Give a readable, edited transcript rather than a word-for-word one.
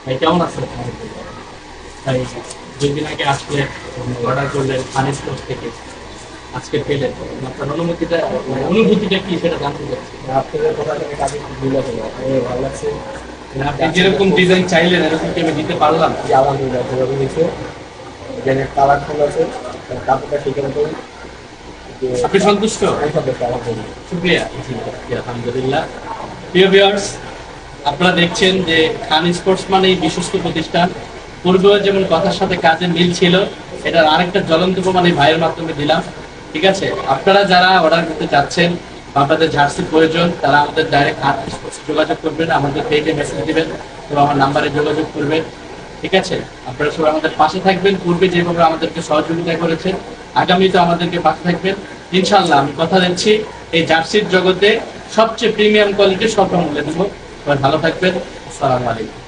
ভাই কেমন আছেন? ভাই 2 দিন আগে আসলে অর্ডার করলেন খান স্পোর্টস থেকে, আজকে পেলেন, আপনার অনুভূতিটা কি সেটা জানতে চাচ্ছি। আপনাদের কথা থেকে কাজে খুব ভুল আছে, ভালো লাগছে। মানে আপনি যেরকম ডিজাইন চাইলেন এরকম কি আমি দিতে পারলাম? যে আলহামদুলিল্লাহ যেভাবে হয়েছে, ডিজাইনের কালারফুল আছে, কাপড়টা ঠিক মতো। আপনি সন্তুষ্ট? আলহামদুলিল্লাহ। শুক্রিয়া। জি, আলহামদুলিল্লাহ। প্রিয় ভিউয়ার্স, আপনারা দেখছেন যে খান স্পোর্টস মানেই বিশ্বস্ত প্রতিষ্ঠান। পূর্বেও যেমন কথার সাথে কাজের মিল ছিল, এটার আরেকটা জ্বলন্ত প্রমাণ এই ভাইয়ের মাধ্যমে দিলাম। ঠিক আছে, আপনারা যারা অর্ডার করতে চাচ্ছেন বা আপনাদের জার্সি প্রয়োজন, তারা আমাদের ডাইরেক্ট খান স্পোর্টসে যোগাযোগ করবেন, আমাদের পেজে মেসেজ দিবেন এবং আমার নাম্বারে যোগাযোগ করবেন। ঠিক আছে, আপনারা সবাই আমাদের পাশে থাকবেন। পূর্বে যেভাবে আমাদেরকে সহযোগিতা করেছেন, আগামীতে আমাদেরকে পাশে থাকবেন ইনশাআল্লাহ। আমি কথা দিচ্ছি এই জার্সির জগতে সবচেয়ে প্রিমিয়াম কোয়ালিটির স্বল্প মূল্যে দেবো। সবাই ভালো থাকবেন। আসসালামু আলাইকুম।